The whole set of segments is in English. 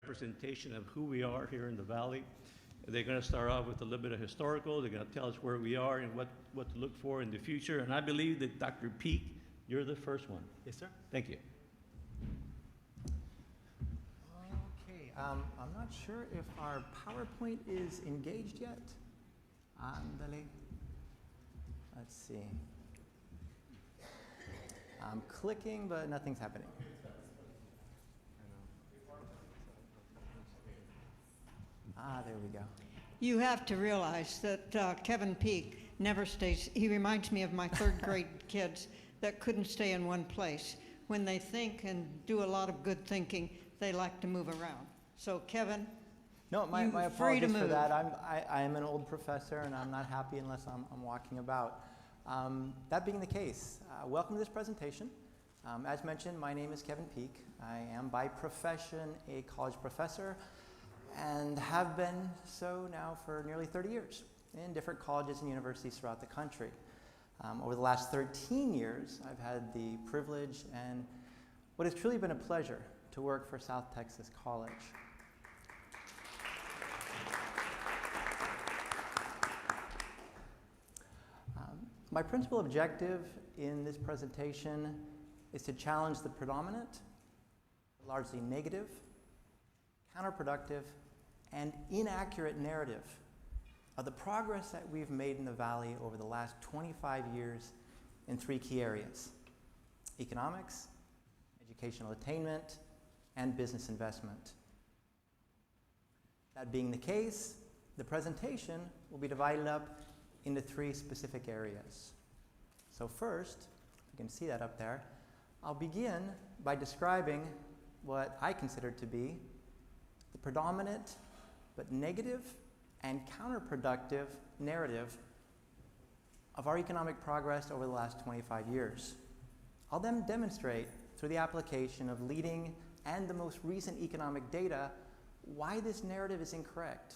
representation of who we are here in the Valley. They're going to start off with a little bit of historical. They're going to tell us where we are and what to look for in the future. And I believe that Dr. Peak, you're the first one. Yes, sir. Thank you. Okay, I'm not sure if our PowerPoint is engaged yet. Andale. Let's see. I'm clicking, but nothing's happening. There we go. You have to realize that Kevin Peak never stays. He reminds me of my third grade kids that couldn't stay in one place. When they think and do a lot of good thinking, they like to move around. So Kevin, no, my free to apologies for move. that. I am an old professor, and I'm not happy unless I'm walking about. That being the case, welcome to this presentation. As mentioned, my name is Kevin Peak. I am by profession a college professor and have been so now for nearly 30 years in different colleges and universities throughout the country. Over the last 13 years, I've had the privilege and what has truly been a pleasure to work for South Texas College. My principal objective in this presentation is to challenge the predominant, largely negative, counterproductive, and inaccurate narrative of the progress that we've made in the Valley over the last 25 years in three key areas: economics, educational attainment, and business investment. That being the case, the presentation will be divided up into three specific areas. So first, you can see that up there, I'll begin by describing what I consider to be the predominant but negative and counterproductive narrative of our economic progress over the last 25 years. I'll then demonstrate through the application of leading and the most recent economic data why this narrative is incorrect.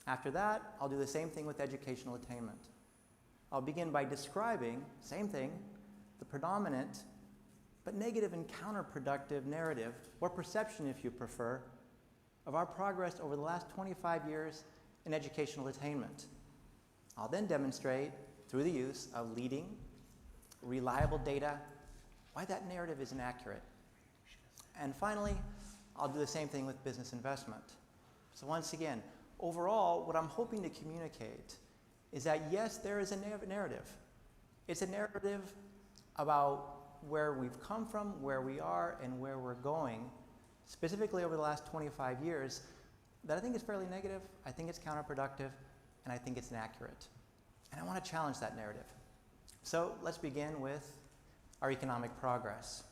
After that, I'll do the same thing with educational attainment. I'll begin by describing, same thing, the predominant but negative and counterproductive narrative, or perception if you prefer, of our progress over the last 25 years in educational attainment. I'll then demonstrate, through the use of leading, reliable data, why that narrative is inaccurate. And finally, I'll do the same thing with business investment. So once again, overall, what I'm hoping to communicate is that yes, there is a narrative. It's a narrative about where we've come from, where we are, and where we're going, specifically over the last 25 years, that I think is fairly negative, I think it's counterproductive, and I think it's inaccurate. And I want to challenge that narrative. So let's begin with our economic progress.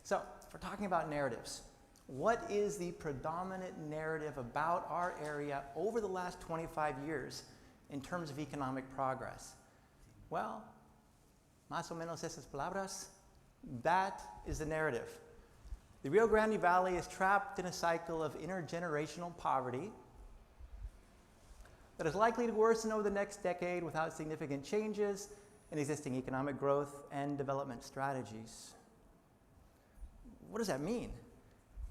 So if we're talking about narratives, what is the predominant narrative about our area over the last 25 years in terms of economic progress? Well, más o menos esas palabras, that is the narrative. The Rio Grande Valley is trapped in a cycle of intergenerational poverty that is likely to worsen over the next decade without significant changes in existing economic growth and development strategies. What does that mean?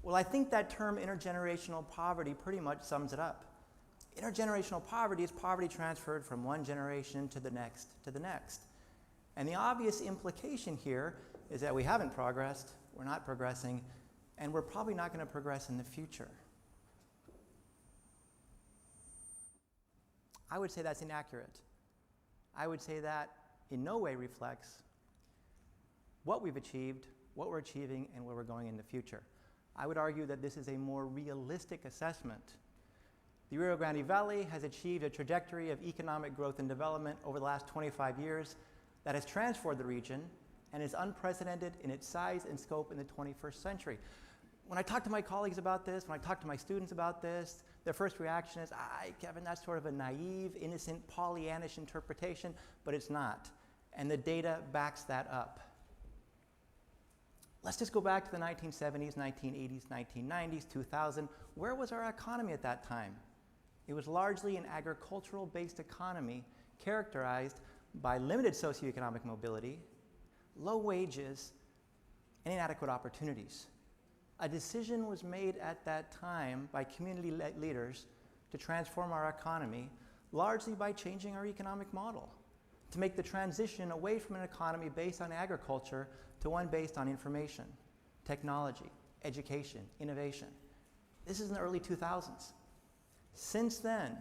Well, I think that term intergenerational poverty pretty much sums it up. Intergenerational poverty is poverty transferred from one generation to the next to the next. And the obvious implication here is that we haven't progressed, we're not progressing, and we're probably not going to progress in the future. I would say that's inaccurate. I would say that in no way reflects what we've achieved, what we're achieving, and where we're going in the future. I would argue that this is a more realistic assessment. The Rio Grande Valley has achieved a trajectory of economic growth and development over the last 25 years that has transformed the region and is unprecedented in its size and scope in the 21st century. When I talk to my colleagues about this, when I talk to my students about this, their first reaction is, Kevin, that's sort of a naive, innocent, Pollyannish interpretation, but it's not. And the data backs that up. Let's just go back to the 1970s, 1980s, 1990s, 2000. Where was our economy at that time? It was largely an agricultural-based economy characterized by limited socioeconomic mobility, low wages, and inadequate opportunities. A decision was made at that time by community leaders to transform our economy, largely by changing our economic model, to make the transition away from an economy based on agriculture to one based on information, technology, education, innovation. This is in the early 2000s. Since then,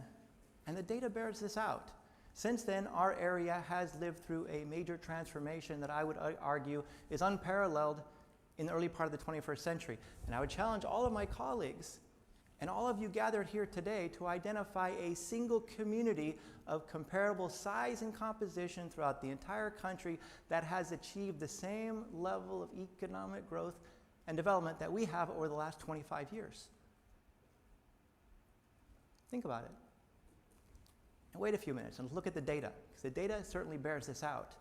and the data bears this out, since then our area has lived through a major transformation that I would argue is unparalleled in the early part of the 21st century. And I would challenge all of my colleagues and all of you gathered here today to identify a single community of comparable size and composition throughout the entire country that has achieved the same level of economic growth and development that we have over the last 25 years. Think about it. And wait a few minutes and look at the data, because the data certainly bears this out.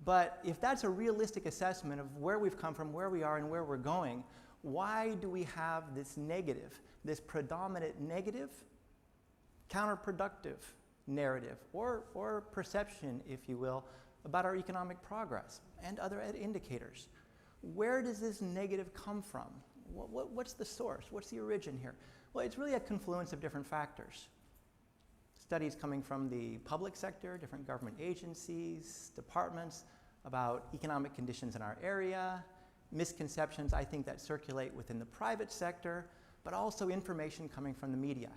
But if that's a realistic assessment of where we've come from, where we are, and where we're going, why do we have this negative, this predominant negative, counterproductive narrative, or perception, if you will, about our economic progress and other indicators? Where does this negative come from? What's the source? What's the origin here? Well, it's really a confluence of different factors. Studies coming from the public sector, different government agencies, departments about economic conditions in our area, misconceptions, I think, that circulate within the private sector, but also information coming from the media.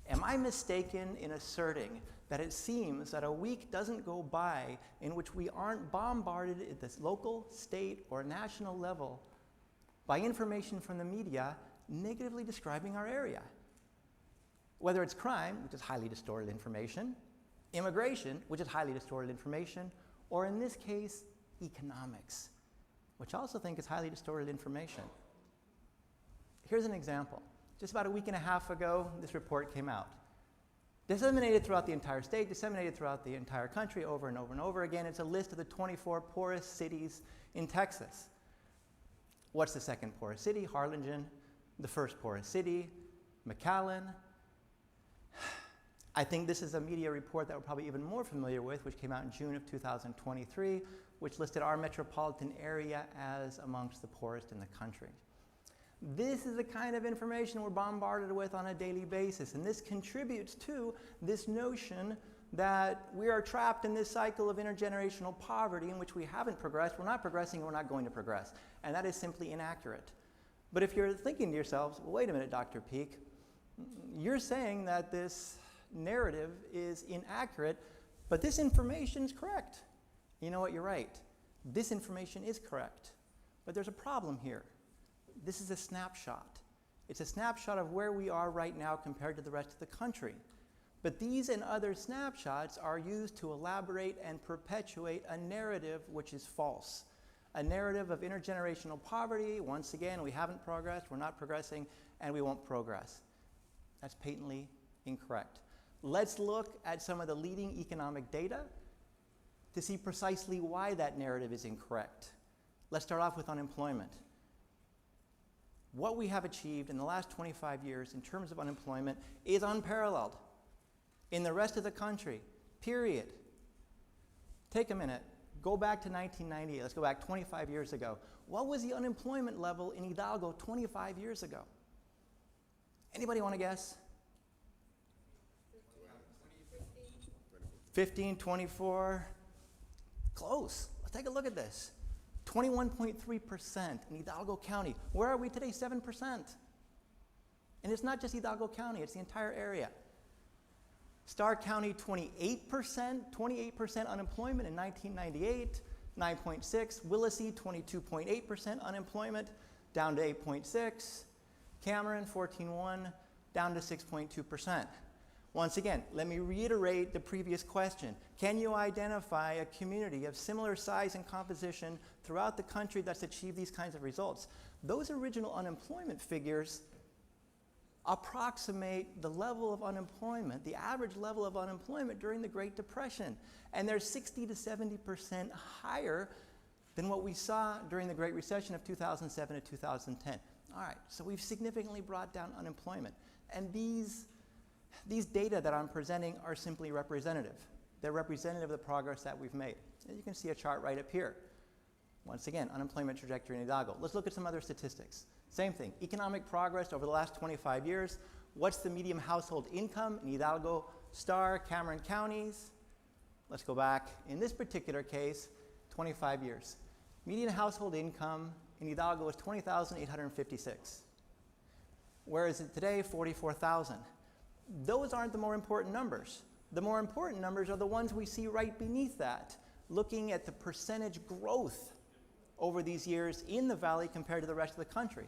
Am I mistaken in asserting that it seems that a week doesn't go by in which we aren't bombarded at this local, state, or national level by information from the media negatively describing our area? Whether it's crime, which is highly distorted information, immigration, which is highly distorted information, or in this case, economics, which I also think is highly distorted information. Here's an example. Just about a week and a half ago, this report came out. Disseminated throughout the entire state, disseminated throughout the entire country over and over and over again. It's a list of the 24 poorest cities in Texas. What's the second poorest city? Harlingen. The first poorest city, McAllen. I think this is a media report that we're probably even more familiar with, which came out in June of 2023, which listed our metropolitan area as amongst the poorest in the country. This is the kind of information we're bombarded with on a daily basis, and this contributes to this notion that we are trapped in this cycle of intergenerational poverty in which we haven't progressed, we're not progressing, and we're not going to progress. And that is simply inaccurate. But if you're thinking to yourselves, well, wait a minute, Dr. Peak, you're saying that this narrative is inaccurate, but this information is correct. You know what, you're right. This information is correct. But there's a problem here. This is a snapshot. It's a snapshot of where we are right now compared to the rest of the country. But these and other snapshots are used to elaborate and perpetuate a narrative which is false. A narrative of intergenerational poverty. Once again, we haven't progressed, we're not progressing, and we won't progress. That's patently incorrect. Let's look at some of the leading economic data to see precisely why that narrative is incorrect. Let's start off with unemployment. What we have achieved in the last 25 years in terms of unemployment is unparalleled in the rest of the country, period. Take a minute. Go back to 1998. Let's go back 25 years ago. What was the unemployment level in Hidalgo 25 years ago? Anybody want to guess? 15, 24. Close. Let's take a look at this. 21.3% in Hidalgo County. Where are we today? 7%. And it's not just Hidalgo County, it's the entire area. Starr County, 28% unemployment in 1998, 9.6. Willacy, 22.8% unemployment, down to 8.6. Cameron, 14.1, down to 6.2%. Once again, let me reiterate the previous question. Can you identify a community of similar size and composition throughout the country that's achieved these kinds of results? Those original unemployment figures approximate the level of unemployment, the average level of unemployment during the Great Depression. And they're 60 to 70% higher than what we saw during the Great Recession of 2007 to 2010. All right, so we've significantly brought down unemployment. And these data that I'm presenting are simply representative. They're representative of the progress that we've made. And you can see a chart right up here. Once again, unemployment trajectory in Hidalgo. Let's look at some other statistics. Same thing, economic progress over the last 25 years. What's the median household income in Hidalgo, Star, Cameron counties? Let's go back. In this particular case, 25 years. Median household income in Hidalgo is $20,856. Where is it today? $44,000. Those aren't the more important numbers. The more important numbers are the ones we see right beneath that, looking at the percentage growth over these years in the valley compared to the rest of the country.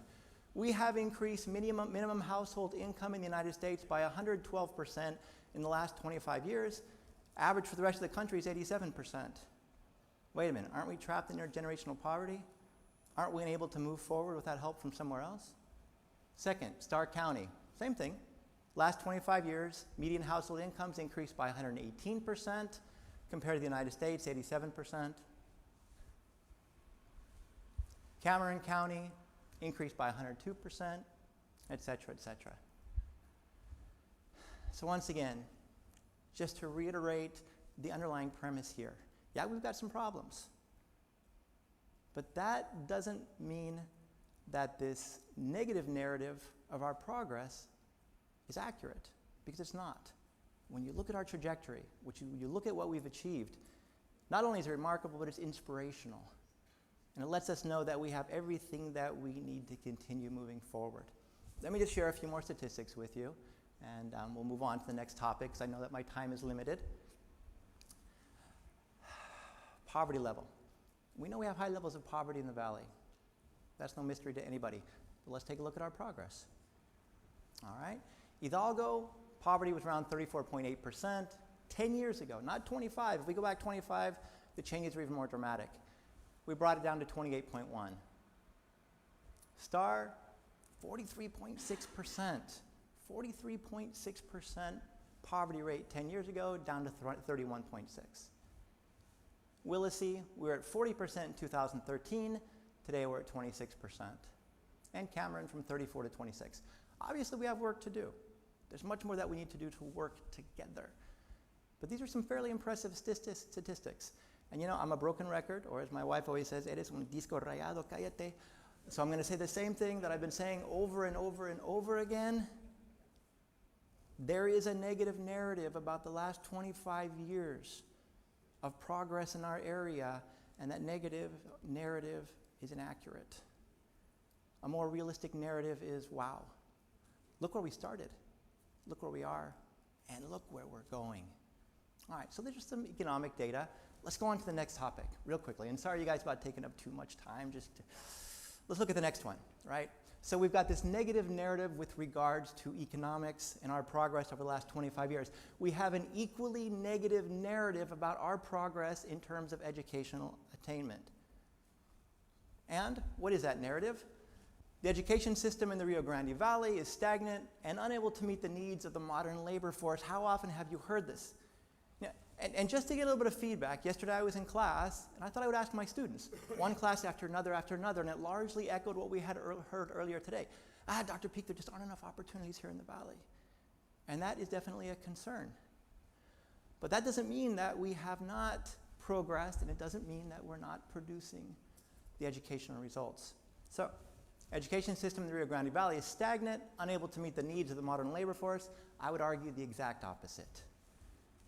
We have increased minimum household income in the United States by 112% in the last 25 years. Average for the rest of the country is 87%. Wait a minute, aren't we trapped in intergenerational poverty? Aren't we unable to move forward without help from somewhere else? Second, Starr County, same thing. Last 25 years, median household incomes increased by 118% compared to the United States, 87%. Cameron County increased by 102%, et cetera, et cetera. So once again, just to reiterate the underlying premise here. Yeah, we've got some problems. But that doesn't mean that this negative narrative of our progress is accurate, because it's not. When you look at our trajectory, you look at what we've achieved, not only is it remarkable, but it's inspirational. And it lets us know that we have everything that we need to continue moving forward. Let me just share a few more statistics with you, and we'll move on to the next topic, because I know that my time is limited. Poverty level. We know we have high levels of poverty in the valley. That's no mystery to anybody. But let's take a look at our progress. All right. Hidalgo, poverty was around 34.8% 10 years ago, not 25. If we go back 25, the changes are even more dramatic. We brought it down to 28.1. Star, 43.6%. 43.6% poverty rate 10 years ago, down to 31.6. Willacy, we were at 40% in 2013. Today we're at 26%. And Cameron from 34 to 26. Obviously we have work to do. There's much more that we need to do to work together. But these are some fairly impressive statistics. And you know, I'm a broken record, or as my wife always says, eres un disco rayado, cállate. So I'm going to say the same thing that I've been saying over and over and over again. There is a negative narrative about the last 25 years of progress in our area, and that negative narrative is inaccurate. A more realistic narrative is, wow, look where we started, look where we are, and look where we're going. All right, so there's just some economic data. Let's go on to the next topic real quickly. And sorry you guys about taking up too much time. Let's look at the next one, right? So we've got this negative narrative with regards to economics and our progress over the last 25 years. We have an equally negative narrative about our progress in terms of educational attainment. And what is that narrative? The education system in the Rio Grande Valley is stagnant and unable to meet the needs of the modern labor force. How often have you heard this? And just to get a little bit of feedback, yesterday I was in class, and I thought I would ask my students, one class after another, and it largely echoed what we had heard earlier today. Dr. Peak, there just aren't enough opportunities here in the valley. And that is definitely a concern. But that doesn't mean that we have not progressed, and it doesn't mean that we're not producing the educational results. So, education system in the Rio Grande Valley is stagnant, unable to meet the needs of the modern labor force. I would argue the exact opposite.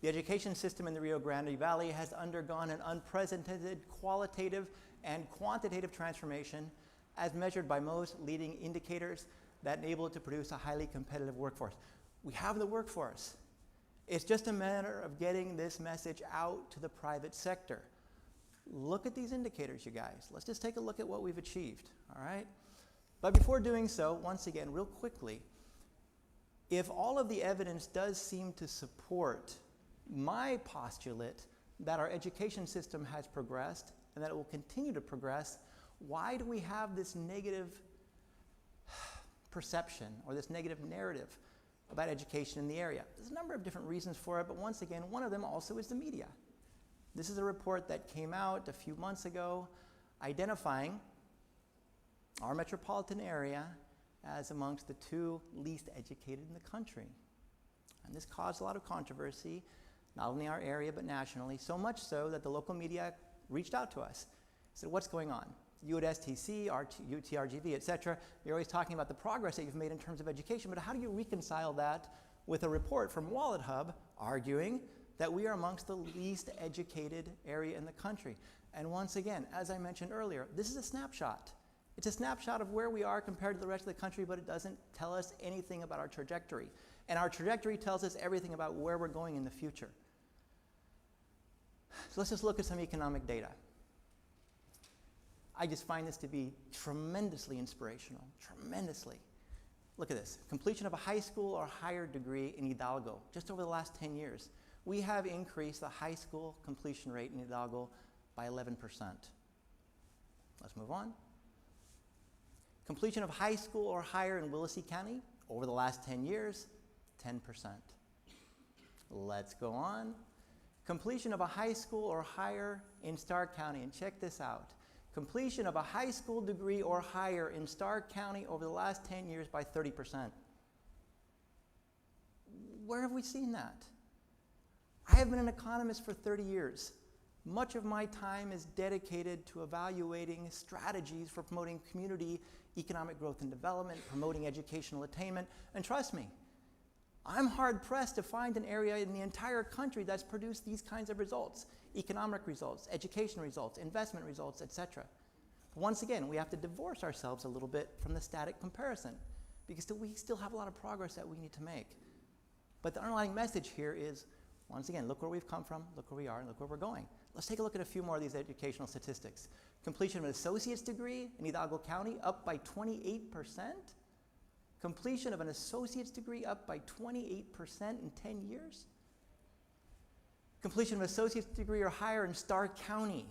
The education system in the Rio Grande Valley has undergone an unprecedented qualitative and quantitative transformation as measured by most leading indicators that enable it to produce a highly competitive workforce. We have the workforce. It's just a matter of getting this message out to the private sector. Look at these indicators, you guys. Let's just take a look at what we've achieved, all right? But before doing so, once again, real quickly, if all of the evidence does seem to support my postulate that our education system has progressed and that it will continue to progress, why do we have this negative perception or this negative narrative about education in the area? There's a number of different reasons for it, but once again, one of them also is the media. This is a report that came out a few months ago identifying our metropolitan area as amongst the 2 least educated in the country. And this caused a lot of controversy, not only in our area, but nationally, so much so that the local media reached out to us, said, what's going on? You at STC, UTRGV, et cetera, you're always talking about the progress that you've made in terms of education, but how do you reconcile that with a report from Wallet Hub arguing that we are amongst the least educated area in the country? And once again, as I mentioned earlier, this is a snapshot. It's a snapshot of where we are compared to the rest of the country, but it doesn't tell us anything about our trajectory. And our trajectory tells us everything about where we're going in the future. So let's just look at some economic data. I just find this to be tremendously inspirational, tremendously. Look at this. Completion of a high school or higher degree in Hidalgo, just over the last 10 years. We have increased the high school completion rate in Hidalgo by 11%. Let's move on. Completion of high school or higher in Willacy County, over the last 10 years, 10%. Let's go on. Completion of a high school or higher in Stark County, and check this out. Completion of a high school degree or higher in Stark County over the last 10 years by 30%. Where have we seen that? I have been an economist for 30 years. Much of my time is dedicated to evaluating strategies for promoting community economic growth and development, promoting educational attainment, and trust me, I'm hard-pressed to find an area in the entire country that's produced these kinds of results: economic results, education results, investment results, etc. But once again, we have to divorce ourselves a little bit from the static comparison because we still have a lot of progress that we need to make. But the underlying message here is, once again, look where we've come from, look where we are, and look where we're going. Let's take a look at a few more of these educational statistics. Completion of an associate's degree in Hidalgo County up by 28%. Completion of an associate's degree up by 28% in 10 years. Completion of an associate's degree or higher in Stark County,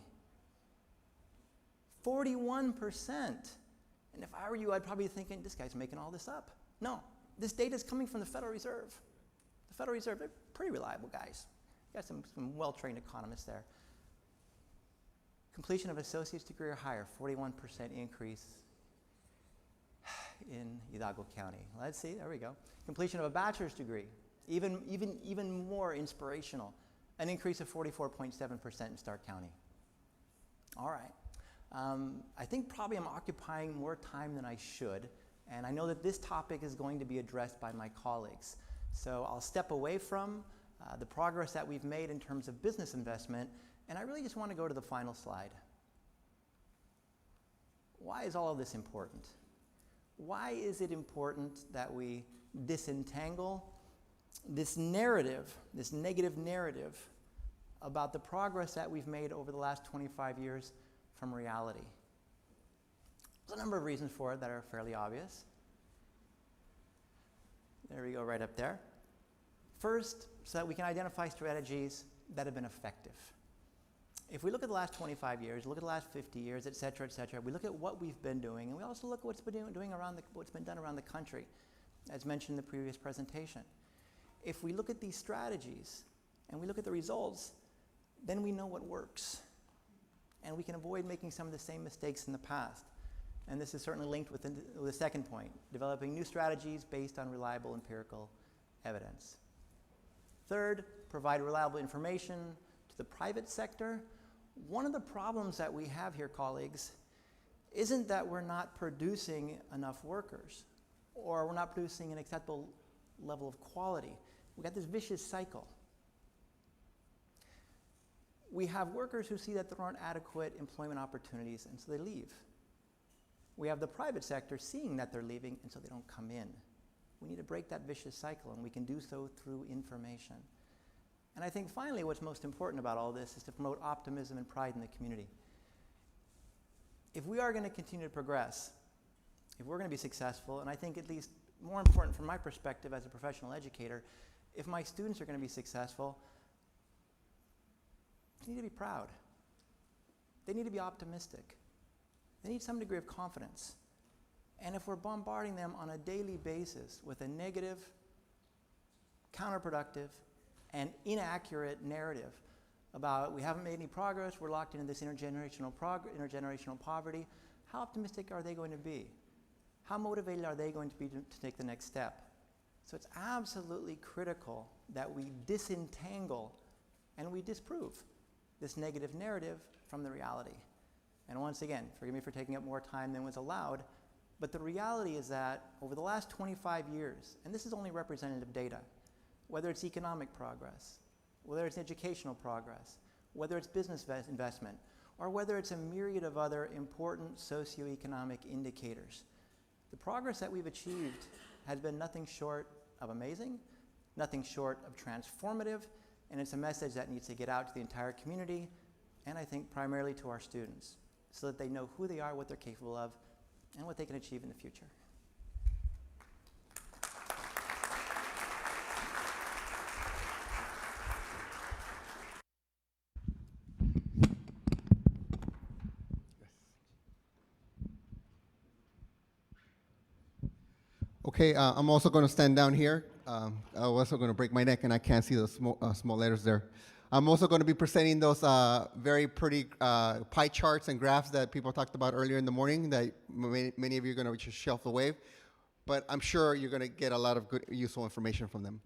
41%. And if I were you, I'd probably be thinking, this guy's making all this up. No, this data is coming from the Federal Reserve. The Federal Reserve, they're pretty reliable guys. You got some well-trained economists there. Completion of associate's degree or higher, 41% increase in Hidalgo County. Let's see, there we go. Completion of a bachelor's degree, even more inspirational, an increase of 44.7% in Stark County. All right. I think probably I'm occupying more time than I should, and I know that this topic is going to be addressed by my colleagues. So I'll step away from the progress that we've made in terms of business investment, and I really just want to go to the final slide. Why is all of this important? Why is it important that we disentangle this narrative, this negative narrative about the progress that we've made over the last 25 years from reality? There's a number of reasons for it that are fairly obvious. There we go, right up there. First, so that we can identify strategies that have been effective. If we look at the last 25 years, look at the last 50 years, et cetera, we look at what we've been doing, and we also look at what's been done around the country, as mentioned in the previous presentation. If we look at these strategies and we look at the results, then we know what works. And we can avoid making some of the same mistakes in the past. And this is certainly linked with the second point, developing new strategies based on reliable empirical evidence. Third, provide reliable information to the private sector. One of the problems that we have here, colleagues, isn't that we're not producing enough workers or we're not producing an acceptable level of quality. We've got this vicious cycle. We have workers who see that there aren't adequate employment opportunities, and so they leave. We have the private sector seeing that they're leaving, and so they don't come in. We need to break that vicious cycle, and we can do so through information. And I think finally what's most important about all this is to promote optimism and pride in the community. If we are going to continue to progress, if we're going to be successful, and I think at least more important from my perspective as a professional educator, if my students are going to be successful, they need to be proud. They need to be optimistic. They need some degree of confidence. And if we're bombarding them on a daily basis with a negative, counterproductive, and inaccurate narrative about we haven't made any progress, we're locked into this intergenerational poverty, how optimistic are they going to be? How motivated are they going to be to take the next step? So it's absolutely critical that we disentangle and we disprove this negative narrative from the reality. And once again, forgive me for taking up more time than was allowed, but the reality is that over the last 25 years, and this is only representative data, whether it's economic progress, whether it's educational progress, whether it's business investment, or whether it's a myriad of other important socioeconomic indicators, the progress that we've achieved has been nothing short of amazing, nothing short of transformative, and it's a message that needs to get out to the entire community, and I think primarily to our students, so that they know who they are, what they're capable of, and what they can achieve in the future. Okay, I'm also going to stand down here. I'm also going to break my neck, and I can't see the small letters there. I'm also going to be presenting those very pretty pie charts and graphs that people talked about earlier in the morning that many of you are going to just shelf away. But I'm sure you're going to get a lot of good, useful information from them.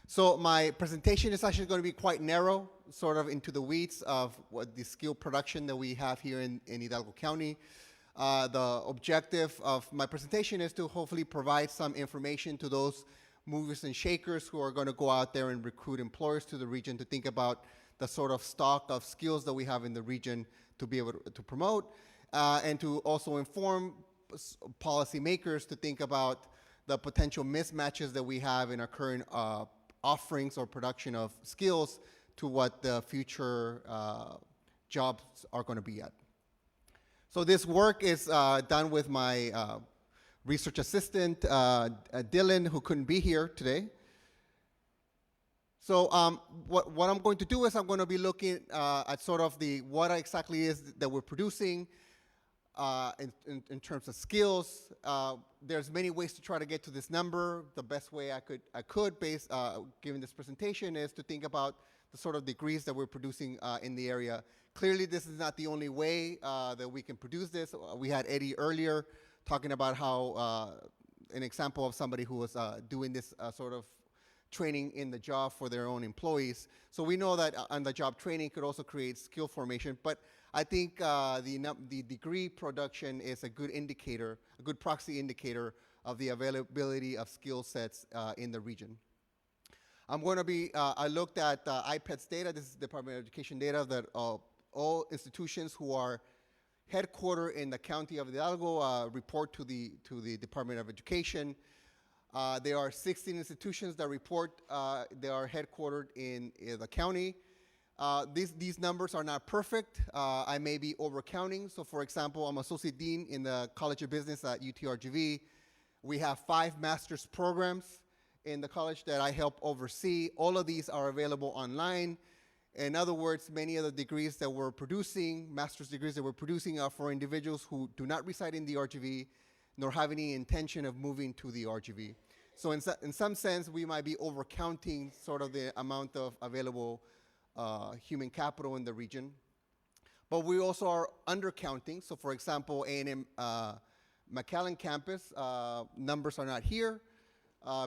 So my presentation is actually going to be quite narrow, sort of into the weeds of what the skill production that we have here in Hidalgo County. The objective of my presentation is to hopefully provide some information to those movers and shakers who are going to go out there and recruit employers to the region to think about the sort of stock of skills that we have in the region to be able to promote, and to also inform policymakers to think about the potential mismatches that we have in our current offerings or production of skills to what the future jobs are going to be at. So this work is done with my research assistant, Dylan, who couldn't be here today. So what I'm going to do is I'm going to be looking at sort of what exactly is that we're producing in terms of skills. There's many ways to try to get to this number. The best way I could given this presentation, is to think about the sort of degrees that we're producing in the area. Clearly, this is not the only way that we can produce this. We had Eddie earlier talking about how an example of somebody who was doing this sort of training in the job for their own employees. So we know that on-the-job training could also create skill formation, but I think the degree production is a good indicator, a good proxy indicator of the availability of skill sets in the region. I'm going to be, I looked at IPEDS data. This is Department of Education data that all institutions who are headquartered in the county of Hidalgo report to the Department of Education. There are 16 institutions that report they are headquartered in the county. These numbers are not perfect. I may be overcounting. So for example, I'm Associate Dean in the College of Business at UTRGV. We have 5 master's programs in the college that I help oversee. All of these are available online. In other words, many of the degrees that we're producing, master's degrees that we're producing, are for individuals who do not reside in the RGV, nor have any intention of moving to the RGV. So in some sense, we might be overcounting sort of the amount of available human capital in the region. But we also are undercounting. So for example, A&M McAllen campus numbers are not here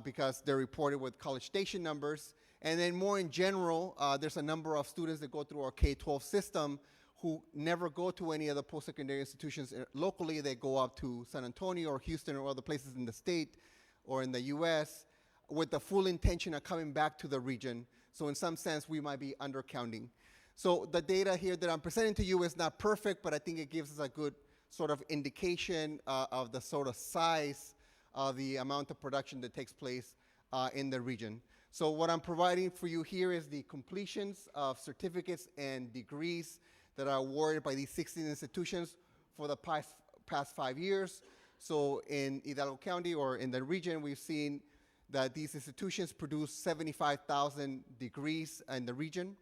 because they're reported with College Station numbers. And then more in general, there's a number of students that go through our K-12 system who never go to any of the post-secondary institutions locally. They go up to San Antonio or Houston or other places in the state or in the US with the full intention of coming back to the region. So in some sense, we might be undercounting. So the data here that I'm presenting to you is not perfect, but I think it gives us a good sort of indication of the sort of size of the amount of production that takes place in the region. So what I'm providing for you here is the completions of certificates and degrees that are awarded by these 16 institutions for the past 5 years. So in Hidalgo County or in the region, we've seen that these institutions produce 75,000 degrees in the region.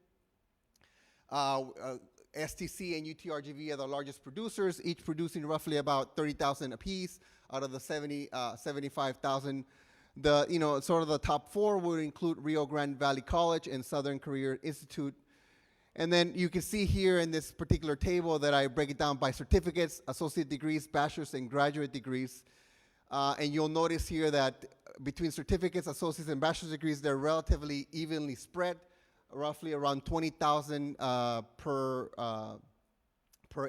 STC and UTRGV are the largest producers, each producing roughly about 30,000 apiece out of the 75,000. Sort of the top 4 would include Rio Grande Valley College and Southern Career Institute. And then you can see here in this particular table that I break it down by certificates, associate degrees, bachelor's, and graduate degrees. And you'll notice here that between certificates, associates, and bachelor's degrees, they're relatively evenly spread, roughly around 20,000 per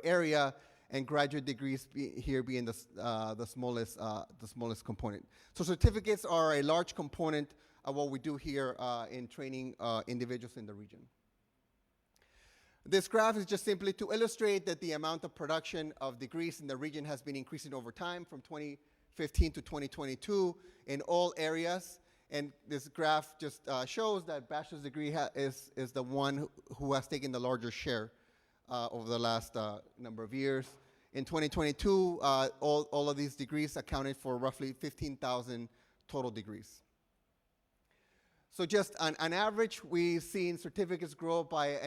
area. and graduate degrees here being the smallest component. So certificates are a large component of what we do here in training individuals in the region. This graph is just simply to illustrate that the amount of production of degrees in the region has been increasing over time from 2015 to 2022 in all areas. And this graph just shows that bachelor's degree is the one who has taken the larger share over the last number of years. In 2022, all of these degrees accounted for roughly 15,000 total degrees. So just on average, we've seen certificates grow by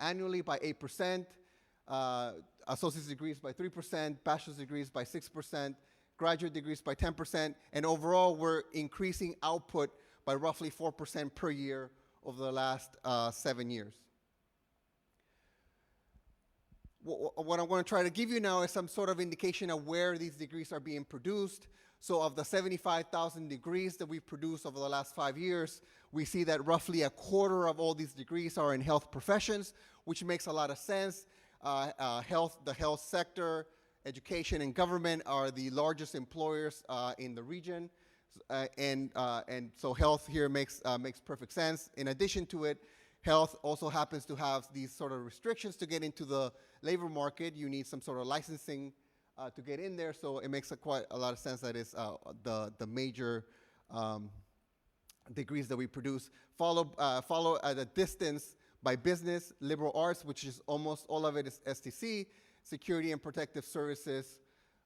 annually by 8%, associate's degrees by 3%, bachelor's degrees by 6%, graduate degrees by 10%, and overall we're increasing output by roughly 4% per year over the last 7 years. What I'm going to try to give you now is some sort of indication of where these degrees are being produced. So of the 75,000 degrees that we've produced over the last 5 years, we see that roughly a quarter of all these degrees are in health professions, which makes a lot of sense. The health sector, education, and government are the largest employers in the region. And so health here makes perfect sense. In addition to it, health also happens to have these sort of restrictions to get into the labor market. You need some sort of licensing to get in there, so it makes quite a lot of sense that it's the major degrees that we produce. Follow at a distance by business, liberal arts, which is almost all of it is STC, security and protective services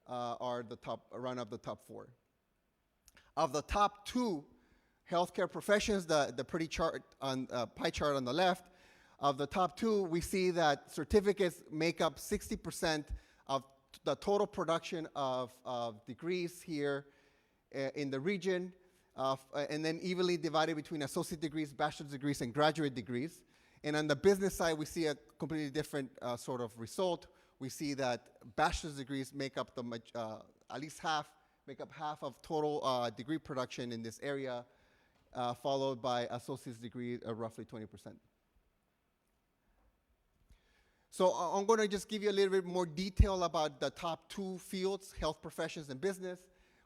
are the top, run up the top 4. Of the top 2 healthcare professions, the pretty chart on pie chart on the left, of the top 2, we see that certificates make up 60% of the total production of degrees here in the region, and then evenly divided between associate degrees, bachelor's degrees, and graduate degrees. And on the business side, we see a completely different sort of result. We see that bachelor's degrees make up at least half of total degree production in this area, followed by associate's degree of roughly 20%. So I'm going to just give you a little bit more detail about the top 2 fields, health professions and business.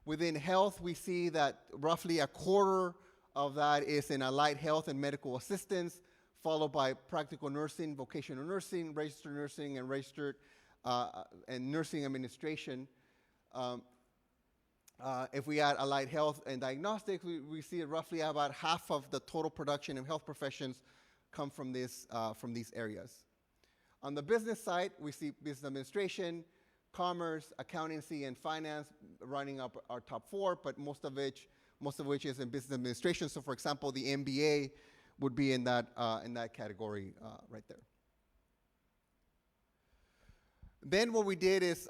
Within health, we see that roughly a quarter of that is in allied health and medical assistance, followed by practical nursing, vocational nursing, registered nursing, and registered and nursing administration. If we add allied health and diagnostics, we see roughly about half of the total production of health professions come from these areas. On the business side, we see business administration, commerce, accountancy, and finance running up our top 4, but most of which is in business administration. So, for example, the MBA would be in that category right there. Then what we did is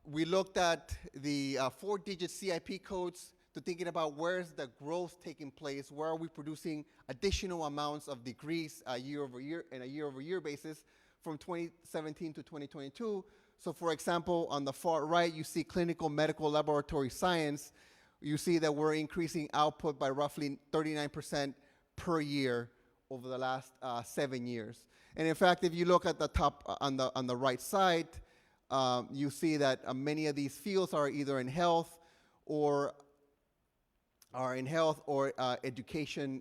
we looked at the 4-digit CIP codes to thinking about where's the growth taking place, where are we producing additional amounts of degrees year over year in a year-over-year basis from 2017 to 2022. So for example, on the far right, you see clinical medical laboratory science. You see that we're increasing output by roughly 39% per year over the last 7 years. And in fact, if you look at the top on the right side, you see that many of these fields are either in health or education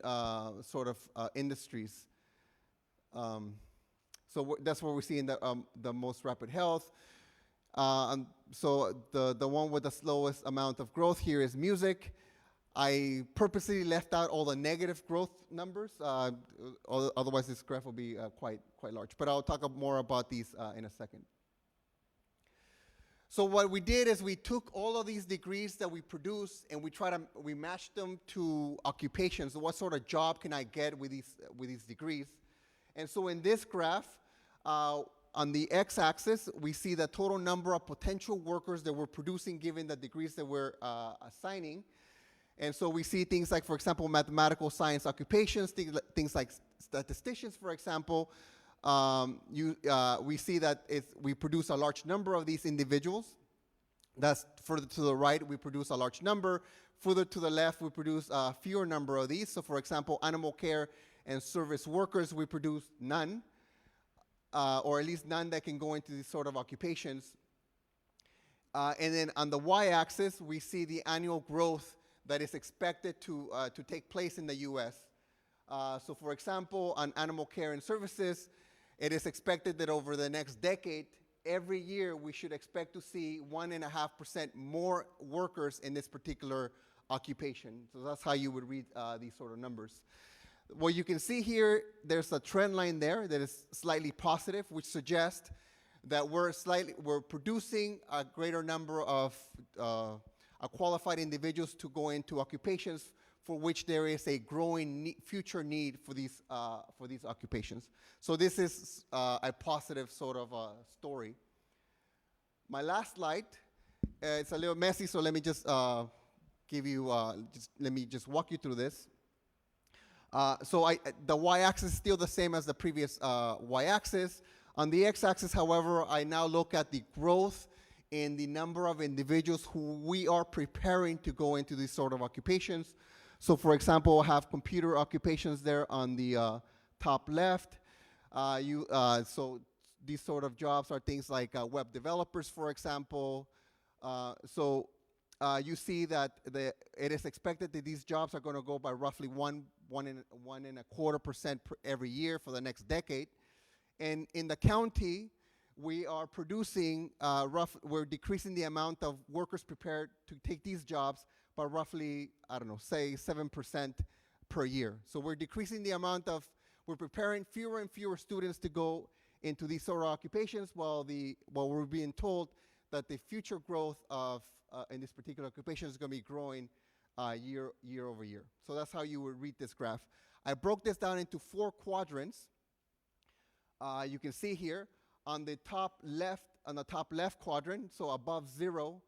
sort of industries. So that's where we're seeing the most rapid health. So the one with the slowest amount of growth here is music. I purposely left out all the negative growth numbers. Otherwise, this graph will be quite large. But I'll talk more about these in a second. So what we did is we took all of these degrees that we produce and we matched them to occupations. So what sort of job can I get with these degrees? And so in this graph, on the x-axis, we see the total number of potential workers that we're producing given the degrees that we're assigning. And so we see things like, for example, mathematical science occupations, things like statisticians, for example. We see that we produce a large number of these individuals. That's further to the right, we produce a large number. Further to the left, we produce a fewer number of these. So for example, animal care and service workers, we produce none. or at least none that can go into these sort of occupations. And then on the y-axis, we see the annual growth that is expected to take place in the U.S. So for example, on animal care and services, it is expected that over the next decade, every year we should expect to see 1.5% more workers in this particular occupation. So that's how you would read these sort of numbers. What you can see here, there's a trend line there that is slightly positive, which suggests that we're producing a greater number of qualified individuals to go into occupations for which there is a growing future need for these occupations. So this is a positive sort of story. My last slide, it's a little messy, so let me just let me just walk you through this. So the y-axis is still the same as the previous y-axis. On the x-axis, however, I now look at the growth in the number of individuals who we are preparing to go into these sort of occupations. So for example, I have computer occupations there on the top left. So these sort of jobs are things like web developers, for example. You see that it is expected that these jobs are going to go by roughly 1.25% every year for the next decade. And in the county, we are producing we're decreasing the amount of workers prepared to take these jobs by roughly, I don't know, say 7% per year. So we're decreasing the amount we're preparing fewer and fewer students to go into these sort of occupations while we're being told that the future growth in this particular occupation is going to be growing year over year. So that's how you would read this graph. I broke this down into 4 quadrants. You can see here on the top left quadrant, so above zero,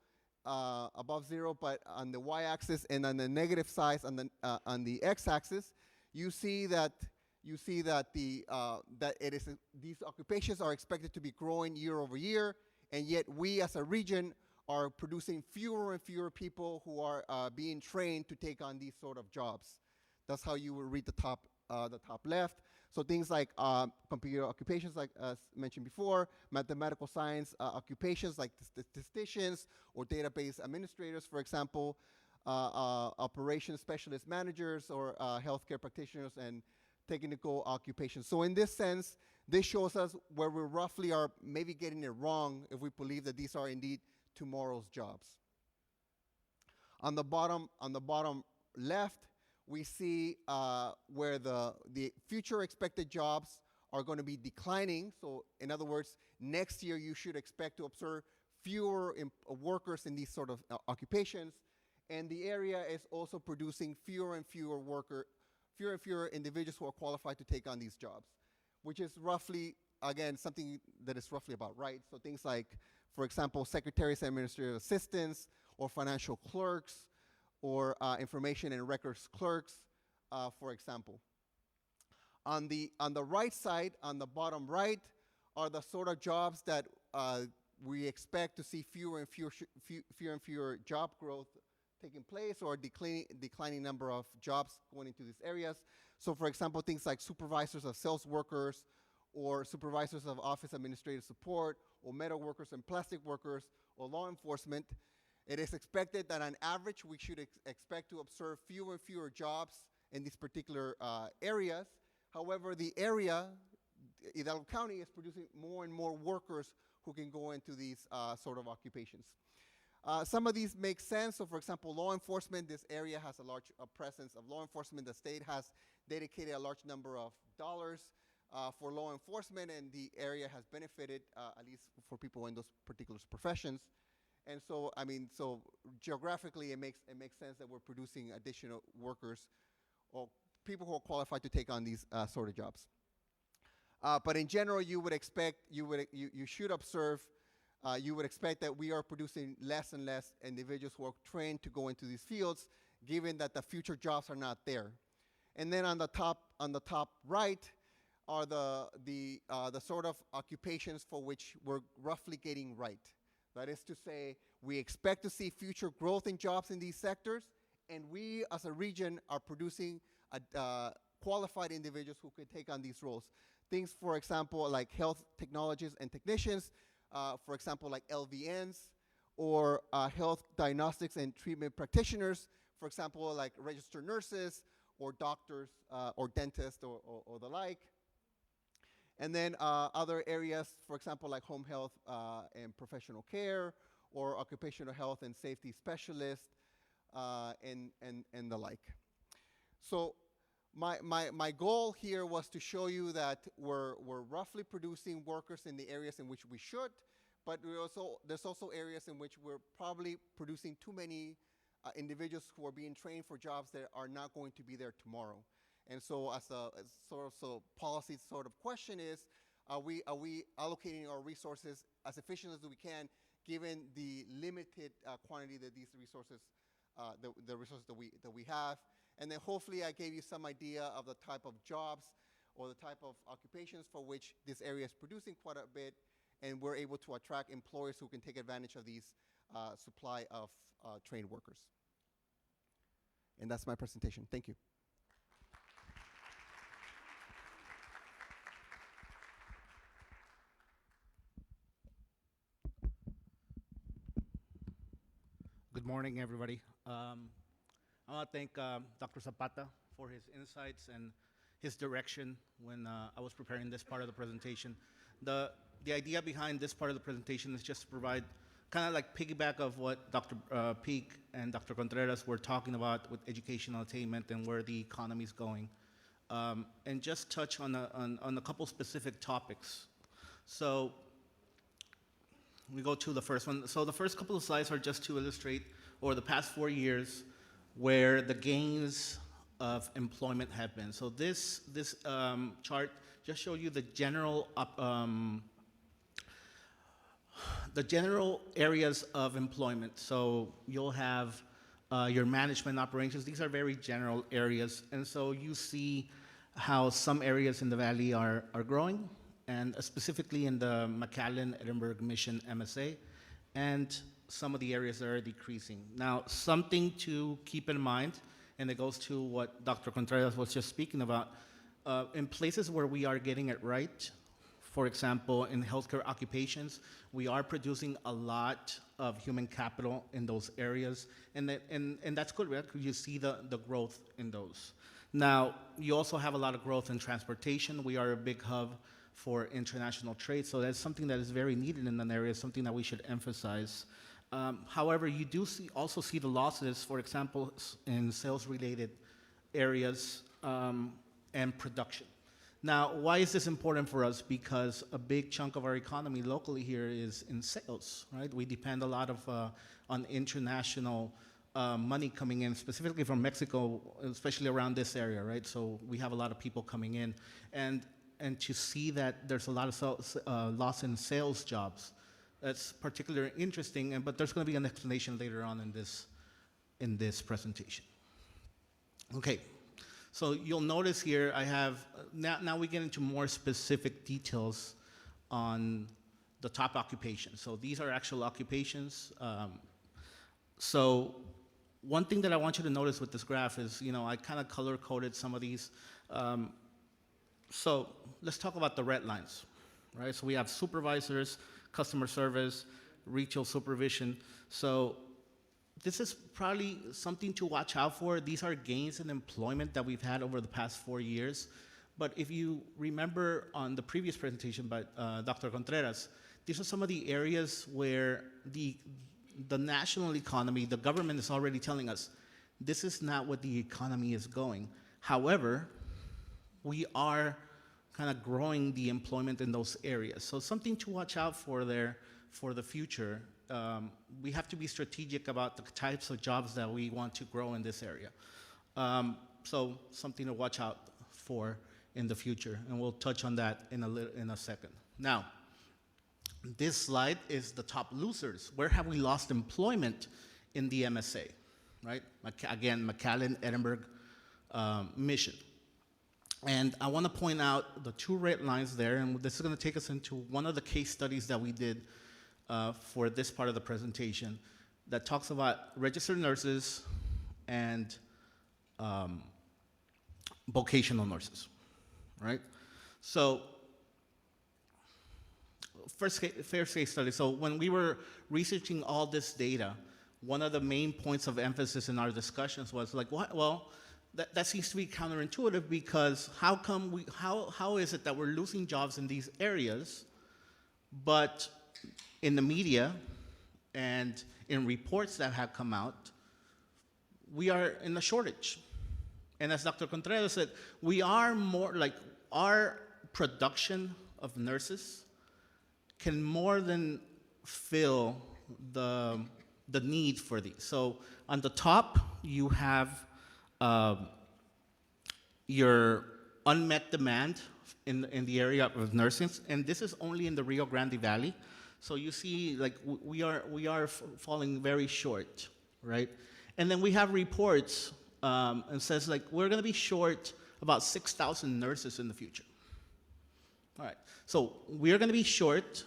but on the y-axis and on the negative side on the x-axis, you see that these occupations are expected to be growing year over year, and yet we as a region are producing fewer and fewer people who are being trained to take on these sort of jobs. That's how you will read the top left. So things like computer occupations, like as mentioned before, mathematical science occupations like statisticians or database administrators, for example, operations specialist managers or healthcare practitioners and technical occupations. So in this sense, this shows us where we roughly are maybe getting it wrong if we believe that these are indeed tomorrow's jobs. On the bottom left, we see where the future expected jobs are going to be declining. So in other words, next year you should expect to observe fewer workers in these sort of occupations. And the area is also producing fewer and fewer individuals who are qualified to take on these jobs, which is roughly, again, something that is roughly about right. So things like, for example, secretaries and administrative assistants or financial clerks or information and records clerks, for example. On the right side, on the bottom right, are the sort of jobs that we expect to see fewer and fewer job growth taking place, or declining number of jobs going into these areas. So for example, things like supervisors of sales workers, or supervisors of office administrative support, or metal workers and plastic workers, or law enforcement. It is expected that on average we should expect to observe fewer and fewer jobs in these particular areas. However, the area, Hidalgo County, is producing more and more workers who can go into these sort of occupations. Some of these make sense. So for example, law enforcement, this area has a large presence of law enforcement. The state has dedicated a large number of dollars for law enforcement, and the area has benefited, at least for people in those particular professions. And so, I mean, so geographically, it makes sense that we're producing additional workers or people who are qualified to take on these sort of jobs. But in general, you would expect, you should observe, you would expect that we are producing less and less individuals who are trained to go into these fields, given that the future jobs are not there. And then on the top right are the sort of occupations for which we're roughly getting right. That is to say, we expect to see future growth in jobs in these sectors, and we as a region are producing qualified individuals who could take on these roles. Things, for example, like health technologists and technicians, for example, like LVNs, or health diagnostics and treatment practitioners, for example, like registered nurses, or doctors, or dentists, or the like. And then other areas, for example, like home health and professional care, or occupational health and safety specialists, and the like. So my goal here was to show you that we're roughly producing workers in the areas in which we should, but there's also areas in which we're probably producing too many individuals who are being trained for jobs that are not going to be there tomorrow. And so as policy sort of question is, are we allocating our resources as efficiently as we can, given the limited quantity that these resources, the resources that we have? And then hopefully I gave you some idea of the type of jobs or the type of occupations for which this area is producing quite a bit, and we're able to attract employers who can take advantage of these supply of trained workers. And that's my presentation. Thank you. Good morning, everybody. I want to thank Dr. Zapata for his insights and his direction when I was preparing this part of the presentation. The idea behind this part of the presentation is just to provide kind of like piggyback of what Dr. Peak and Dr. Contreras were talking about with educational attainment and where the economy is going, and just touch on a couple specific topics. So we go to the first one. So the first couple of slides are just to illustrate over the past 4 years where the gains of employment have been. So this chart just shows you the general areas of employment. So you'll have your management operations. These are very general areas. And so you see how some areas in the valley are growing, and specifically in the McAllen, Edinburgh Mission MSA, and some of the areas that are decreasing. Now, something to keep in mind, and it goes to what Dr. Contreras was just speaking about, in places where we are getting it right, for example, in healthcare occupations, we are producing a lot of human capital in those areas, and that's good, right? Because you see the growth in those. Now, you also have a lot of growth in transportation. We are a big hub for international trade, so that's something that is very needed in an area, something that we should emphasize. However, you do also see the losses, for example, in sales-related areas and production. Now, why is this important for us? Because a big chunk of our economy locally here is in sales, right? We depend a lot on international money coming in, specifically from Mexico, especially around this area, right? So we have a lot of people coming in. And to see that there's a lot of loss in sales jobs, that's particularly interesting, but there's going to be an explanation later on in this presentation. Okay, so you'll notice here I have, now we get into more specific details on the top occupations. So these are actual occupations. So one thing that I want you to notice with this graph is, I kind of color-coded some of these. So let's talk about the red lines, right? So we have supervisors, customer service, retail supervision. So this is probably something to watch out for. These are gains in employment that we've had over the past 4 years. But if you remember on the previous presentation by Dr. Contreras, these are some of the areas where the national economy, the government is already telling us, this is not what the economy is going. However, we are kind of growing the employment in those areas. So something to watch out for there for the future. We have to be strategic about the types of jobs that we want to grow in this area. So something to watch out for in the future, and we'll touch on that in a second. Now, this slide is the top losers. Where have we lost employment in the MSA, right? Again, McAllen, Edinburgh Mission. And I want to point out the 2 red lines there, and this is going to take us into one of the case studies that we did for this part of the presentation that talks about registered nurses and vocational nurses, right? So first case study. So when we were researching all this data, one of the main points of emphasis in our discussions was like, what? Well, that seems to be counterintuitive, because how is it that we're losing jobs in these areas, but in the media and in reports that have come out, we are in a shortage. And as Dr. Contreras said, we are more like, our production of nurses can more than fill the need for these. So on the top, you have your unmet demand in the area of nursing, and this is only in the Rio Grande Valley. So you see, like, we are falling very short, right? And then we have reports and says, like, we're going to be short about 6,000 nurses in the future. All right, so we are going to be short,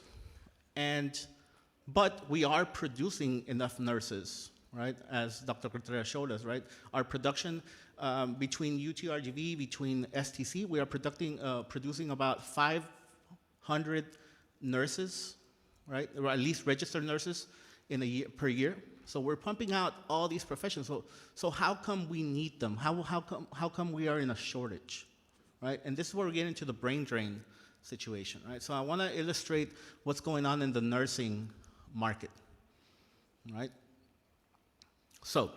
but we are producing enough nurses, right? As Dr. Contreras showed us, right? Our production between UTRGV, between STC, we are producing about 500 nurses, right? Or at least registered nurses in a year, per year. So we're pumping out all these professions. So how come we need them? How come we are in a shortage, right? And this is where we get into the brain drain situation, right? So I want to illustrate what's going on in the nursing market, right? So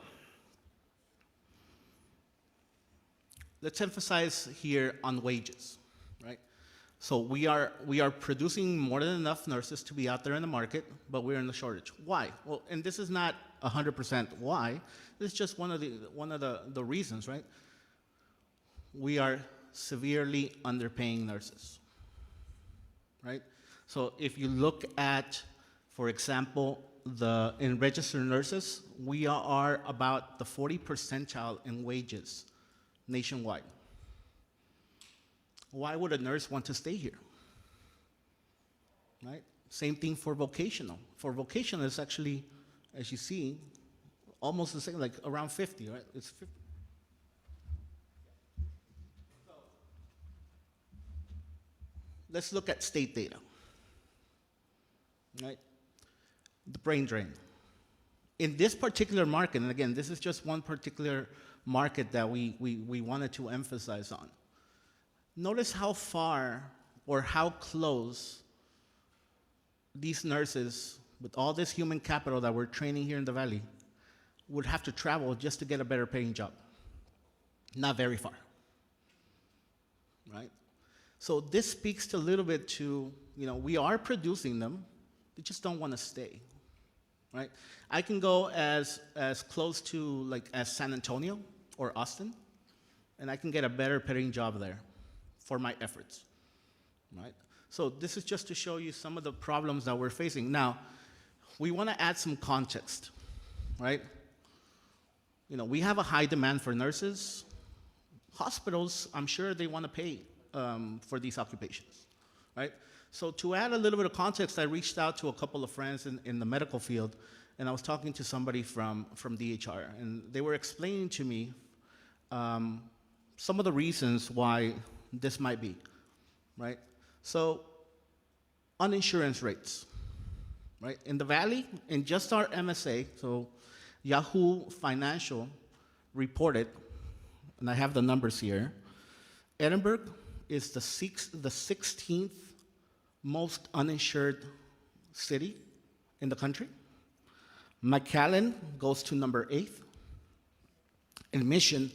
let's emphasize here on wages, right? So we are producing more than enough nurses to be out there in the market, but we're in a shortage. Why? Well, and this is not 100% why. This is just one of the reasons, right? We are severely underpaying nurses, right? So if you look at, for example, in registered nurses, we are about the 40th percentile in wages nationwide. Why would a nurse want to stay here, right? Same thing for vocational. For vocational, it's actually, as you see, almost the same, like around 50, right? It's 50. So, let's look at state data, right? The brain drain. In this particular market, and again, this is just one particular market that we wanted to emphasize on. Notice how far or how close these nurses, with all this human capital that we're training here in the Valley, would have to travel just to get a better paying job. Not very far, right? So this speaks to a little bit to, we are producing them, they just don't want to stay, right? I can go as close to like as San Antonio or Austin, and I can get a better paying job there for my efforts, right? So this is just to show you some of the problems that we're facing. Now, we want to add some context, right? We have a high demand for nurses. Hospitals, I'm sure they want to pay for these occupations, right? So to add a little bit of context, I reached out to a couple of friends in the medical field, and I was talking to somebody from DHR, and they were explaining to me some of the reasons why this might be, right? So, uninsurance rates, right? In the Valley, in just our MSA, so Yahoo Financial reported, and I have the numbers here, Edinburgh is the 16th most uninsured city in the country. McAllen goes to number 8th, and Mission,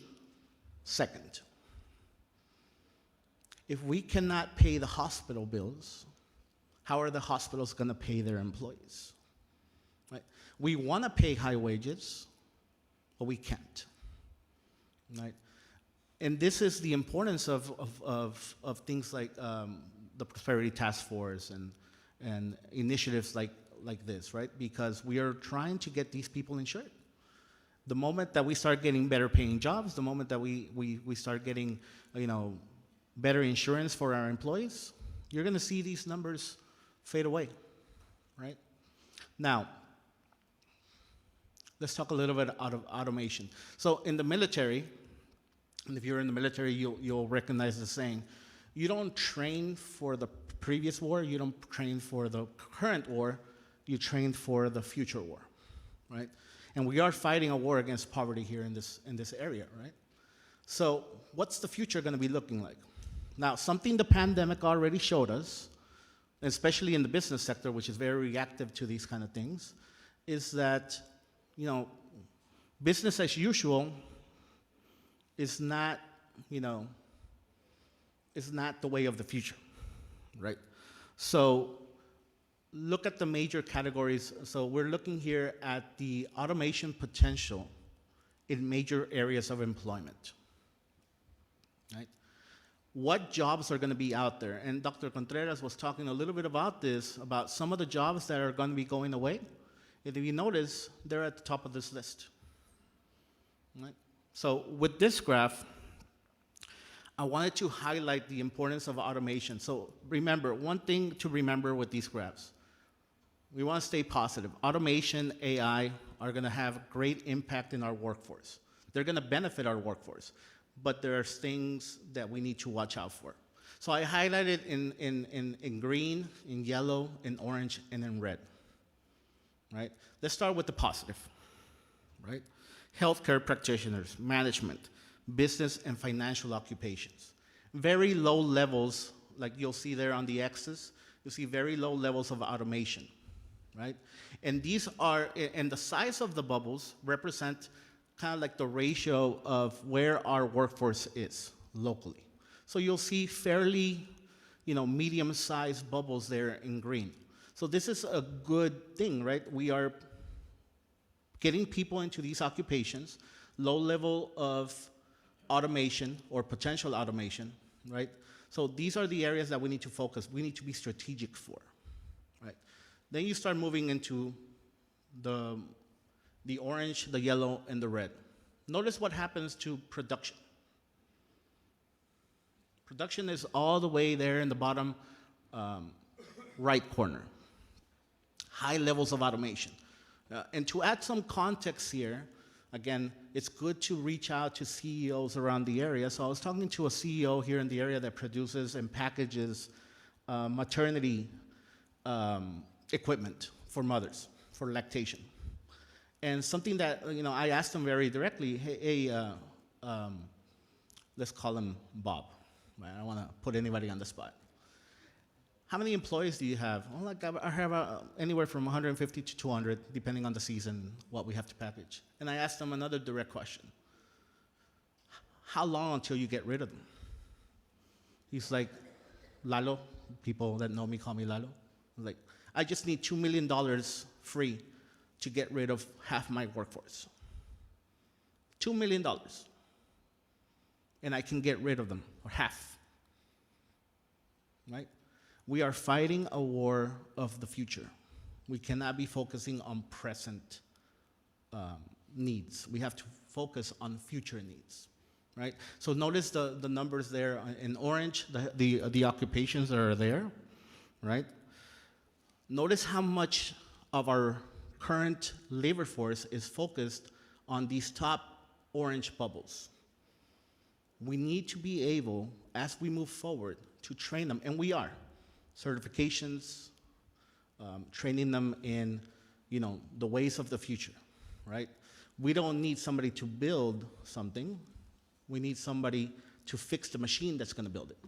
2nd. If we cannot pay the hospital bills, how are the hospitals going to pay their employees? Right? We want to pay high wages, but we can't. Right? And this is the importance of things like the Prosperity Task Force and initiatives like this, right? Because we are trying to get these people insured. The moment that we start getting better paying jobs, the moment that we start getting, better insurance for our employees, you're going to see these numbers fade away, right? Now, let's talk a little bit out of automation. So in the military, And if you're in the military, you'll recognize the saying. You don't train for the previous war, you don't train for the current war, you train for the future war, right? And we are fighting a war against poverty here in this area, right? So what's the future gonna be looking like? Now, something the pandemic already showed us, especially in the business sector, which is very reactive to these kind of things, is that, you know, business as usual is not, you know, is not the way of the future, right? So look at the major categories. So we're looking here at the automation potential in major areas of employment, right? What jobs are gonna be out there? And Dr. Contreras was talking a little bit about this, about some of the jobs that are gonna be going away. If you notice, they're at the top of this list, right? So with this graph, I wanted to highlight the importance of automation. So remember, one thing to remember with these graphs, we want to stay positive. Automation, AI are going to have great impact in our workforce. They're going to benefit our workforce, but there are things that we need to watch out for. So I highlighted in green, in yellow, in orange, and in red, right? Let's start with the positive, right? Healthcare practitioners, management, business and financial occupations. Very low levels, like you'll see there on the X's, you'll see very low levels of automation, right? And these are, and the size of the bubbles represent kind of like the ratio of where our workforce is locally. So you'll see fairly, you know, medium-sized bubbles there in green. So this is a good thing, right? We are getting people into these occupations, low level of automation or potential automation, right? So these are the areas that we need to focus, we need to be strategic for, right? Then you start moving into the orange, the yellow, and the red. Notice what happens to production. Production is all the way there in the bottom right corner. High levels of automation. And to add some context here, again, it's good to reach out to CEOs around the area. So I was talking to a CEO here in the area that produces and packages maternity equipment for mothers, for lactation. And something that, you know, I asked him very directly, hey, let's call him Bob. Right? I don't want to put anybody on the spot. How many employees do you have? Well, like I have anywhere from 150 to 200, depending on the season, what we have to package. And I asked them another direct question. How long until you get rid of them? He's like, Lalo, people that know me call me Lalo. Like, I just need $2 million free to get rid of half my workforce. $2 million. And I can get rid of them, or half, right? We are fighting a war of the future. We cannot be focusing on present needs. We have to focus on future needs, right? So notice the numbers there in orange, the occupations that are there, right? Notice how much of our current labor force is focused on these top orange bubbles. We need to be able, as we move forward, to train them, and we are. Certifications, training them in, you know, the ways of the future, right? We don't need somebody to build something. We need somebody to fix the machine that's going to build it.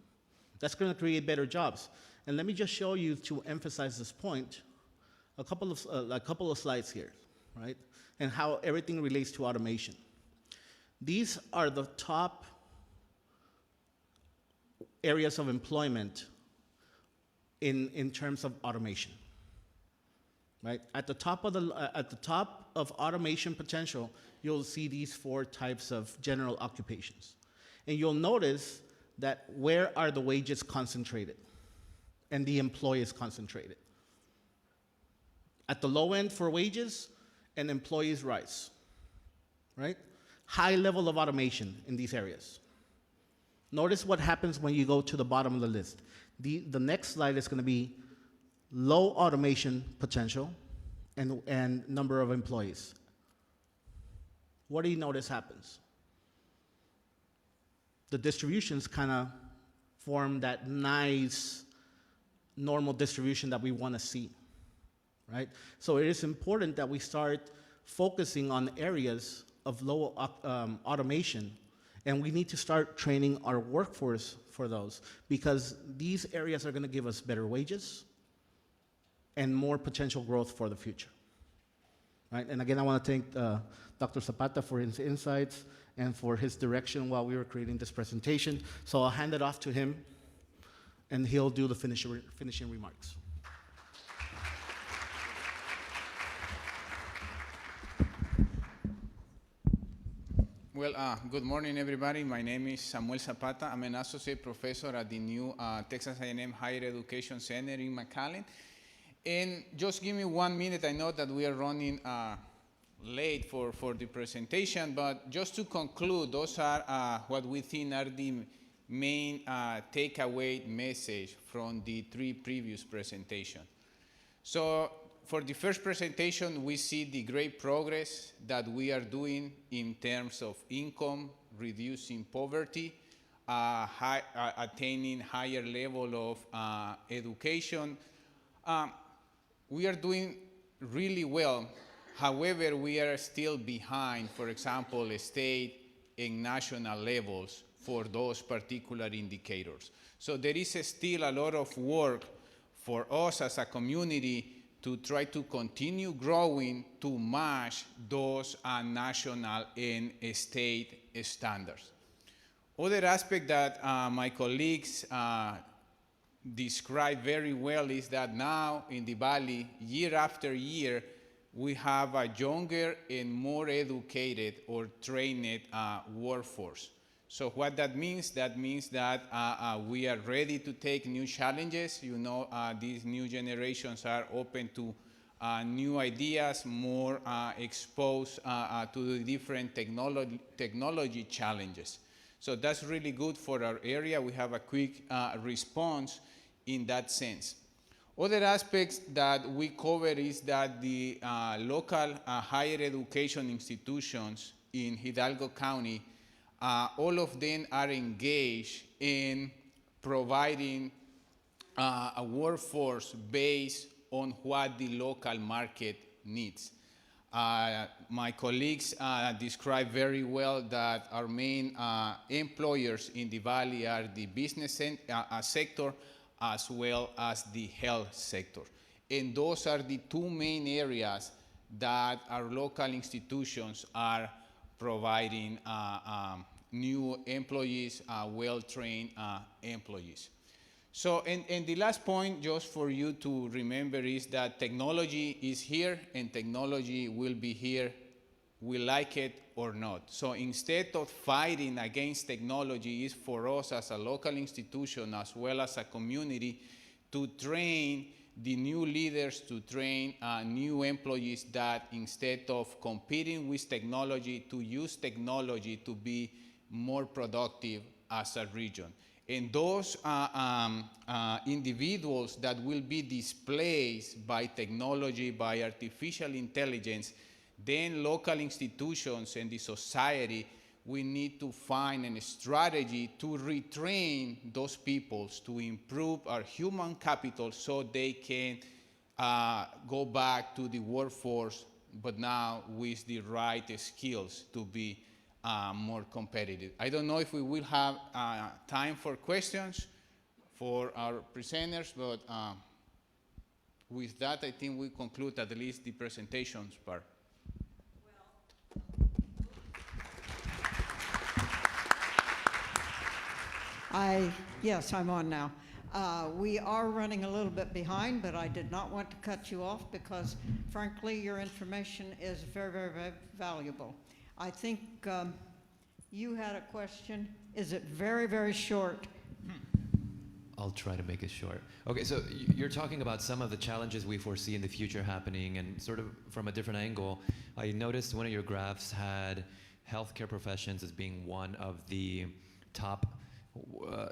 That's going to create better jobs. And let me just show you, to emphasize this point, a couple of slides here, right? And how everything relates to automation. These are the top areas of employment in terms of automation, right? At the top of automation potential, you'll see these 4 types of general occupations. And you'll notice that where are the wages concentrated and the employees concentrated? At the low end for wages and employees rise, right? High level of automation in these areas. Notice what happens when you go to the bottom of the list. The next slide is going to be low automation potential and number of employees. What do you notice happens? the distributions kind of form that nice normal distribution that we want to see, right? So it is important that we start focusing on areas of low automation, and we need to start training our workforce for those, because these areas are going to give us better wages and more potential growth for the future, right? And again, I want to thank Dr. Zapata for his insights and for his direction while we were creating this presentation. So I'll hand it off to him, and he'll do the finishing remarks. Well, good morning, everybody. My name is Samuel Zapata. I'm an associate professor at the new Texas A&M Higher Education Center in McAllen. And just give me 1 minute. I know that we are running late for the presentation, but just to conclude, those are what we think are the main takeaway message from the 3 previous presentations. So for the first presentation, we see the great progress that we are doing in terms of income, reducing poverty, attaining higher level of education. We are doing really well. However, we are still behind, for example, state and national levels for those particular indicators. So there is still a lot of work for us as a community to try to continue growing to match those national and state standards. Other aspect that my colleagues described very well is that now in the Valley, year after year, we have a younger and more educated or trained workforce. So what that means that we are ready to take new challenges. You know, these new generations are open to new ideas, more exposed to the different technology challenges. So that's really good for our area. We have a quick response in that sense. Other aspects that we cover is that the local higher education institutions in Hidalgo County, all of them are engaged in providing a workforce based on what the local market needs. My colleagues described very well that our main employers in the Valley are the business sector as well as the health sector. And those are the 2 main areas that our local institutions are providing new employees, well-trained employees. So, and the last point, just for you to remember, is that technology is here and technology will be here, we like it or not. So instead of fighting against technology, is for us as a local institution as well as a community to train the new leaders, to train new employees that instead of competing with technology, to use technology to be more productive as a region. And those individuals that will be displaced by technology, by artificial intelligence, then local institutions and the society, we need to find a strategy to retrain those peoples, to improve our human capital so they can go back to the workforce, but now with the right skills to be more competitive. I don't know if we will have time for questions for our presenters, but with that, I think we conclude at least the presentations part. Yes, I'm on now. We are running a little bit behind, but I did not want to cut you off because, frankly, your information is very, very, very valuable. I think you had a question. Is it very, very short? I'll try to make it short. Okay, so you're talking about some of the challenges we foresee in the future happening, and sort of from a different angle. I noticed one of your graphs had healthcare professions as being one of the top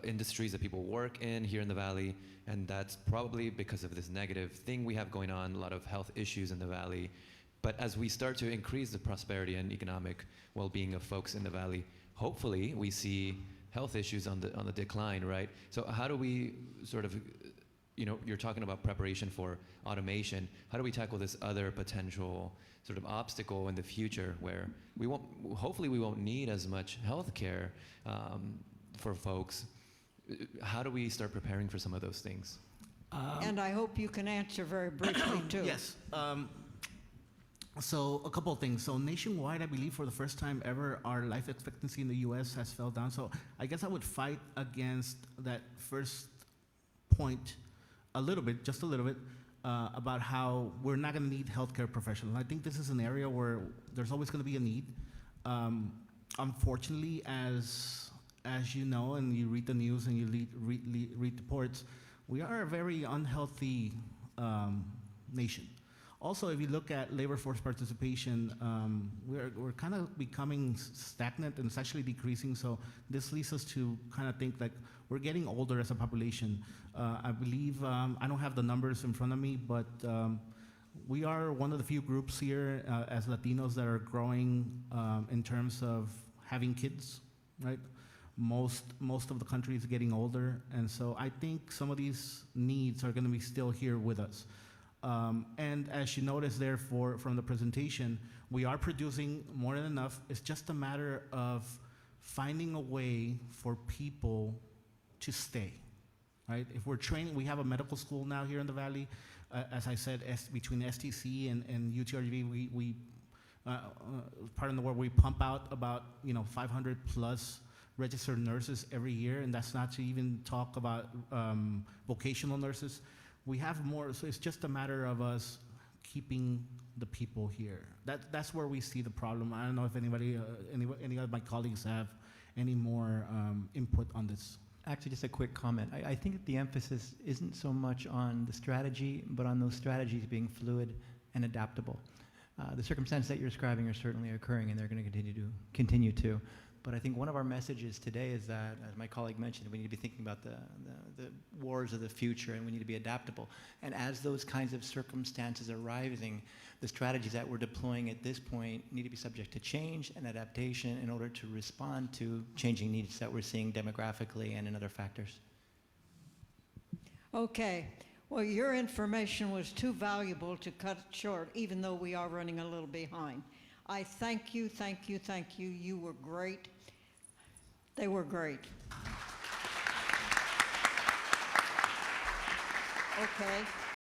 industries that people work in here in the Valley, and that's probably because of this negative thing we have going on, a lot of health issues in the Valley. But as we start to increase the prosperity and economic well-being of folks in the Valley, hopefully we see health issues on the decline, right? So how do we sort of, you're talking about preparation for automation. How do we tackle this other potential sort of obstacle in the future where hopefully we won't need as much health care for folks? How do we start preparing for some of those things? And I hope you can answer very briefly, too. Yes. So a couple of things. So nationwide, I believe for the first time ever, our life expectancy in the U.S. has fell down. So I guess I would fight against that first point a little bit, just a little bit, about how we're not going to need healthcare professionals. I think this is an area where there's always going to be a need. Unfortunately, as you know, and you read the news and you read reports, we are a very unhealthy nation. Also, if you look at labor force participation, we're kind of becoming stagnant and it's actually decreasing. So this leads us to kind of think like we're getting older as a population. I believe, I don't have the numbers in front of me, but we are one of the few groups here as Latinos that are growing in terms of having kids, right? Most of the country is getting older, and so I think some of these needs are going to be still here with us. And as you notice there from the presentation, we are producing more than enough. It's just a matter of finding a way for people to stay, right? If we're training, we have a medical school now here in the Valley. As I said, between STC and UTRGV, we pardon the word, we pump out about 500 plus registered nurses every year, and that's not to even talk about vocational nurses. We have more, so it's just a matter of us keeping the people here. That's where we see the problem. I don't know if any of my colleagues have any more input on this. Actually, just a quick comment. I think that the emphasis isn't so much on the strategy, but on those strategies being fluid and adaptable. The circumstances that you're describing are certainly occurring, and they're going to continue to. But I think one of our messages today is that, as my colleague mentioned, we need to be thinking about the wars of the future, and we need to be adaptable. And as those kinds of circumstances are rising, the strategies that we're deploying at this point need to be subject to change and adaptation in order to respond to changing needs that we're seeing demographically and in other factors. Okay. Well, your information was too valuable to cut it short, even though we are running a little behind. I thank you, thank you, thank you. You were great. They were great. Okay.